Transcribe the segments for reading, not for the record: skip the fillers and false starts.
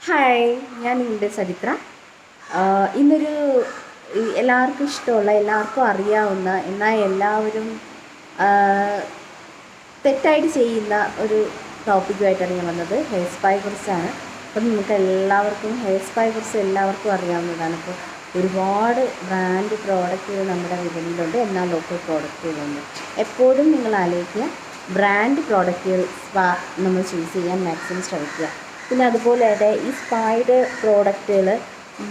Hi, ഞാൻ നിങ്ങളുടെ ചരിത്ര. ഇന്നൊരു എല്ലാവർക്കും ഇഷ്ടമുള്ള, എല്ലാവർക്കും അറിയാവുന്ന, എന്നാൽ എല്ലാവരും തെറ്റായിട്ട് ചെയ്യുന്ന ഒരു ടോപ്പിക്കുമായിട്ടാണ് ഞാൻ വന്നത്. ഹെയർ സ്പായെ കുറിച്ചാണ്. അപ്പം നമുക്ക് എല്ലാവർക്കും ഹെയർ സ്പായെ കുറിച്ച് എല്ലാവർക്കും അറിയാവുന്നതാണ്. ഇപ്പോൾ ഒരുപാട് ബ്രാൻഡ് പ്രോഡക്റ്റുകൾ നമ്മുടെ വിപണിയിലുണ്ട്, എന്നാൽ ലോക്കൽ പ്രോഡക്റ്റുകളുണ്ട്. എപ്പോഴും നിങ്ങൾ ആലോചിക്കുക, ബ്രാൻഡ് പ്രോഡക്റ്റുകൾ സ്പാ നമ്മൾ ചൂസ് ചെയ്യാൻ മാക്സിമം ശ്രമിക്കുക. പിന്നെ അതുപോലെ തന്നെ ഈ സ്പായുടെ പ്രോഡക്റ്റുകൾ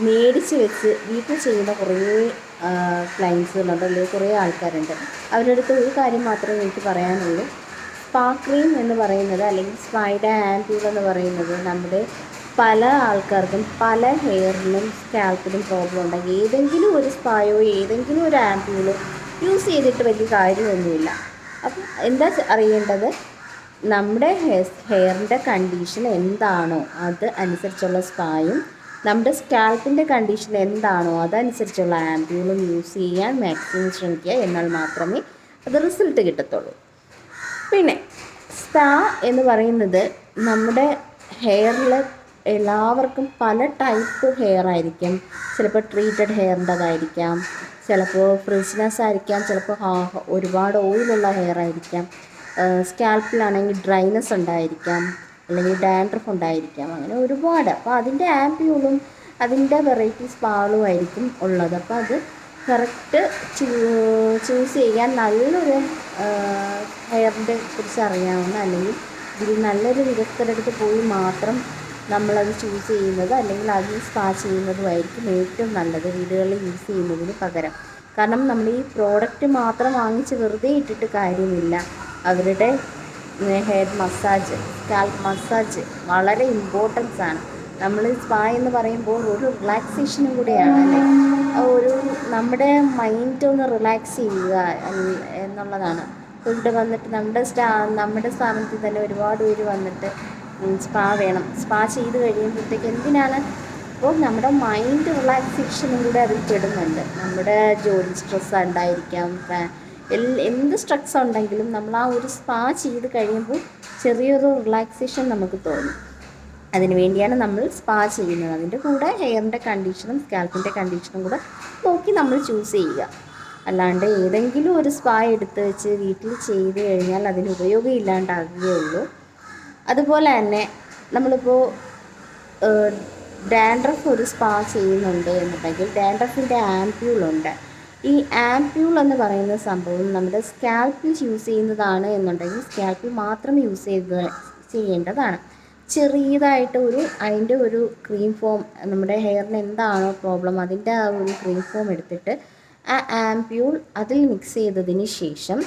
മേടിച്ച് വെച്ച് വീട്ടിൽ ചെയ്യുന്ന കുറേ ക്ലയൻസുകളുണ്ട്, അല്ലെങ്കിൽ കുറേ ആൾക്കാരുണ്ട്. അവരുടെ അടുത്ത് ഒരു കാര്യം മാത്രമേ എനിക്ക് പറയാനുള്ളൂ. സ്പാ ക്രീം എന്ന് പറയുന്നത്, അല്ലെങ്കിൽ സ്പായുടെ ആംപ്യൂൾ എന്ന് പറയുന്നത്, നമ്മുടെ പല ആൾക്കാർക്കും പല ഹെയറിനും സ്കാൽപ്പിനും പ്രോബ്ലം ഉണ്ടെങ്കിൽ ഏതെങ്കിലും ഒരു സ്പായോ ഏതെങ്കിലും ഒരു ആംപ്യൂളോ യൂസ് ചെയ്തിട്ട് വലിയ കാര്യമൊന്നുമില്ല. അപ്പം എന്താ അറിയേണ്ടത്, നമ്മുടെ ഹെയറിൻ്റെ കണ്ടീഷൻ എന്താണോ അത് അനുസരിച്ചുള്ള സ്പായും നമ്മുടെ സ്കാൽപ്പിൻ്റെ കണ്ടീഷൻ എന്താണോ അതനുസരിച്ചുള്ള ആംപ്യൂളും യൂസ് ചെയ്യാൻ മാക്സിമം ശ്രമിക്കുക. എന്നാൽ മാത്രമേ അത് റിസൾട്ട് കിട്ടത്തുള്ളൂ. പിന്നെ സ്പാ എന്ന് പറയുന്നത്, നമ്മുടെ ഹെയറിൽ എല്ലാവർക്കും പല ടൈപ്പ് ഹെയർ ആയിരിക്കും. ചിലപ്പോൾ ട്രീറ്റഡ് ഹെയറിൻ്റെതായിരിക്കാം, ചിലപ്പോൾ ഫ്രിസ്നെസ് ആയിരിക്കാം, ചിലപ്പോൾ ഒരുപാട് ഓയിലുള്ള ഹെയർ ആയിരിക്കാം. സ്കാൽപ്പിലാണെങ്കിൽ ഡ്രൈനെസ് ഉണ്ടായിരിക്കാം, അല്ലെങ്കിൽ ഡാൻഡ്രഫ് ഉണ്ടായിരിക്കാം, അങ്ങനെ ഒരുപാട്. അപ്പോൾ അതിൻ്റെ ആംപ്യൂളും അതിൻ്റെ വെറൈറ്റി സ്പാളും ആയിരിക്കും ഉള്ളത്. അപ്പോൾ അത് കറക്റ്റ് ചൂസ് ചെയ്യാൻ നല്ലൊരു ഹെയറിൻ്റെ കുറിച്ച് അറിയാവുന്ന, അല്ലെങ്കിൽ ഇതിൽ നല്ലൊരു വിദഗ്ധരുടെ അടുത്ത് പോയി മാത്രം നമ്മളത് ചൂസ് ചെയ്യുന്നത്, അല്ലെങ്കിൽ അത് സ്പാ ചെയ്യുന്നതുമായിരിക്കും ഏറ്റവും നല്ലത് വീടുകളിൽ യൂസ് ചെയ്യുന്നതിന് പകരം. കാരണം നമ്മൾ ഈ പ്രോഡക്റ്റ് മാത്രം വാങ്ങിച്ച് വെറുതെ ഇട്ടിട്ട് കാര്യമില്ല. അവരുടെ ഹെയർ മസാജ്, സ്കാൽപ്പ് മസാജ് വളരെ ഇമ്പോർട്ടൻസ് ആണ്. നമ്മൾ സ്പാ എന്ന് പറയുമ്പോൾ ഒരു റിലാക്സേഷനും കൂടെയാണ്, അല്ലേ? ഒരു നമ്മുടെ മൈൻഡ് ഒന്ന് റിലാക്സ് ചെയ്യുക എന്നുള്ളതാണ്. ഇവിടെ വന്നിട്ട് നമ്മുടെ സ്ഥാപനത്തിൽ തന്നെ ഒരുപാട് പേര് വന്നിട്ട് സ്പാ വേണം, സ്പാ ചെയ്ത് കഴിയുമ്പോഴത്തേക്ക് എന്തിനാണ്, അപ്പോൾ നമ്മുടെ മൈൻഡ് റിലാക്സേഷനും കൂടെ അതിൽ പെടുന്നുണ്ട്. നമ്മുടെ ജോലി സ്ട്രെസ് ഉണ്ടായിരിക്കാം, എന്ത് സ്ട്രെസ് ഉണ്ടെങ്കിലും നമ്മൾ ആ ഒരു സ്പാ ചെയ്ത് കഴിയുമ്പോൾ ചെറിയൊരു റിലാക്സേഷൻ നമുക്ക് തോന്നും. അതിന് വേണ്ടിയാണ് നമ്മൾ സ്പാ ചെയ്യുന്നത്. അതിൻ്റെ കൂടെ ഹെയറിൻ്റെ കണ്ടീഷനും സ്കാൽപ്പിൻ്റെ കണ്ടീഷനും കൂടെ നോക്കി നമ്മൾ ചൂസ് ചെയ്യുക. അല്ലാണ്ട് ഏതെങ്കിലും ഒരു സ്പാ എടുത്ത് വെച്ച് വീട്ടിൽ ചെയ്ത് കഴിഞ്ഞാൽ അതിന് ഉപയോഗം ഇല്ലാണ്ടാകുകയുള്ളൂ. അതുപോലെ തന്നെ നമ്മളിപ്പോൾ ഡാൻഡ്രഫ് ഒരു സ്പാ ചെയ്യുന്നുണ്ട് എന്നുണ്ടെങ്കിൽ ഡാൻഡ്രഫിൻ്റെ ആംപ്യൂളുണ്ട്. ഈ ആംപ്യൂൾ എന്ന് പറയുന്ന സംഭവം നമ്മുടെ സ്കാൽപ്പിൽ യൂസ് ചെയ്യുന്നതാണ് എന്നുണ്ടെങ്കിൽ സ്കാൽപ്പിൽ മാത്രം ചെയ്യേണ്ടതാണ്. ചെറിയതായിട്ട് അതിൻ്റെ ഒരു ക്രീം ഫോം, നമ്മുടെ ഹെയറിന് എന്താണോ പ്രോബ്ലം അതിൻ്റെ ആ ഒരു ക്രീം ഫോം എടുത്തിട്ട് ആ ആംപ്യൂൾ അതിൽ മിക്സ് ചെയ്തതിന് ശേഷം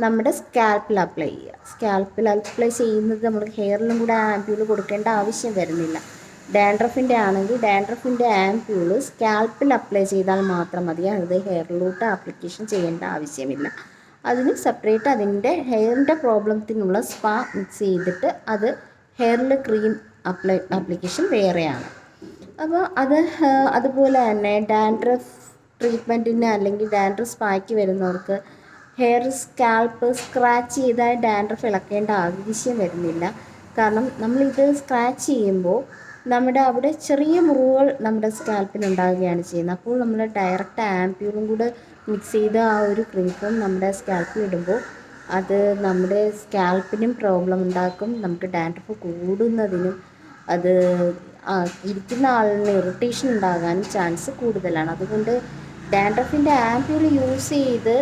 നമ്മുടെ സ്കാൽപ്പിൽ അപ്ലൈ ചെയ്യുക. സ്കാൽപ്പിൽ അപ്ലൈ ചെയ്യുന്നത് നമ്മൾ ഹെയറിലും കൂടെ ആംപ്യൂൾ കൊടുക്കേണ്ട ആവശ്യം വരുന്നില്ല. ഡാൻഡ്രഫിൻ്റെ ആണെങ്കിൽ ഡാൻഡ്രഫിൻ്റെ ആംപ്യൂള് സ്കാൽപ്പിൽ അപ്ലൈ ചെയ്താൽ മാത്രം മതി. അത് ഹെയറിലോട്ട് ആപ്ലിക്കേഷൻ ചെയ്യേണ്ട ആവശ്യമില്ല. അതിന് സെപ്പറേറ്റ് അതിൻ്റെ ഹെയറിൻ്റെ പ്രോബ്ലത്തിനുള്ള സ്പാ മിക്സ് ചെയ്തിട്ട് അത് ഹെയറിൽ ക്രീം ആപ്ലിക്കേഷൻ വേറെയാണ്. അപ്പോൾ അതുപോലെ തന്നെ ഡാൻഡ്രഫ് ട്രീറ്റ്മെൻറ്റിന് അല്ലെങ്കിൽ ഡാൻഡ്രഫ് സ്പായ്ക്ക് വരുന്നവർക്ക് ഹെയർ സ്കാൽപ്പ് സ്ക്രാച്ച് ചെയ്താൽ ഡാൻഡ്രഫ് ഇളക്കേണ്ട ആവശ്യം വരുന്നില്ല. കാരണം നമ്മളിത് സ്ക്രാച്ച് ചെയ്യുമ്പോൾ നമ്മുടെ അവിടെ ചെറിയ മുറിവുകൾ നമ്മുടെ സ്കാൽപ്പിനുണ്ടാകുകയാണ് ചെയ്യുന്നത്. അപ്പോൾ നമ്മൾ ഡയറക്റ്റ് ആംപ്യൂളും കൂടെ മിക്സ് ചെയ്ത് ആ ഒരു ക്രീം ഫോം നമ്മുടെ സ്കാൽപ്പിൽ ഇടുമ്പോൾ അത് നമ്മുടെ സ്കാൽപ്പിനും പ്രോബ്ലം ഉണ്ടാക്കും. നമുക്ക് ഡാൻഡ്രഫ് കൂടുന്നതിനും അത് ഇരിക്കുന്ന ആളിന് ഇറിറ്റേഷൻ ഉണ്ടാകാനും ചാൻസ് കൂടുതലാണ്. അതുകൊണ്ട് ഡാൻഡ്രഫിൻ്റെ ആംപ്യൂൾ യൂസ് ചെയ്ത്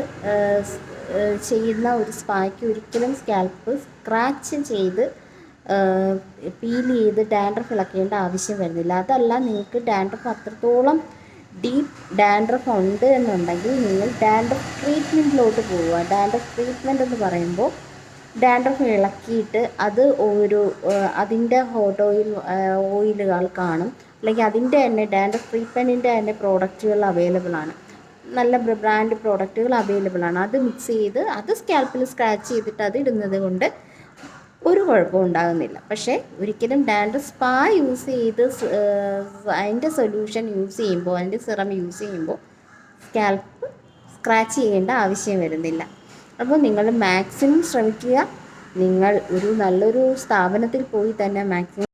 ചെയ്യുന്ന ഒരു സ്പായ്ക്ക് ഒരിക്കലും സ്കാൽപ്പ് സ്ക്രാച്ച് ചെയ്ത് പീൽ ചെയ്ത് ഡാൻഡ്രഫ് ഇളക്കേണ്ട ആവശ്യം വരുന്നില്ല. അതല്ല, നിങ്ങൾക്ക് ഡാൻഡ്രഫ് അത്രത്തോളം ഡീപ്പ് ഡാൻഡ്രഫ് ഉണ്ട് എന്നുണ്ടെങ്കിൽ നിങ്ങൾ ഡാൻഡ്രഫ് ട്രീറ്റ്മെൻറ്റിലോട്ട് പോവുക. ഡാൻഡ്രഫ് ട്രീറ്റ്മെൻറ്റ് എന്ന് പറയുമ്പോൾ ഡാൻഡ്രഫ് ഇളക്കിയിട്ട് അത് അതിൻ്റെ ഹോട്ട് ഓയിലുകൾ കാണും, അല്ലെങ്കിൽ അതിൻ്റെ തന്നെ ഡാൻഡ്രഫ് ട്രീറ്റ്മെൻറ്റിൻ്റെ തന്നെ പ്രോഡക്റ്റുകൾ അവൈലബിൾ ആണ്. നല്ല ബ്രാൻഡ് പ്രോഡക്റ്റുകൾ അവൈലബിൾ ആണ്. അത് മിക്സ് ചെയ്ത് അത് സ്കാൽപ്പിൽ സ്ക്രാച്ച് ചെയ്തിട്ട് അത് ഇടുന്നത് കൊണ്ട് ഒരു കുഴപ്പവും ഉണ്ടാകുന്നില്ല. പക്ഷേ ഒരിക്കലും ഡാൻഡ്രഫ് സ്പാ യൂസ് ചെയ്ത് അതിൻ്റെ സൊല്യൂഷൻ യൂസ് ചെയ്യുമ്പോൾ, അതിൻ്റെ സിറം യൂസ് ചെയ്യുമ്പോൾ സ്കാൽപ്പ് സ്ക്രാച്ച് ചെയ്യേണ്ട ആവശ്യം വരുന്നില്ല. അപ്പോൾ നിങ്ങൾ മാക്സിമം ശ്രമിക്കുക. നിങ്ങൾ ഒരു നല്ലൊരു സ്ഥാപനത്തിൽ പോയി തന്നെ മാക്സിമം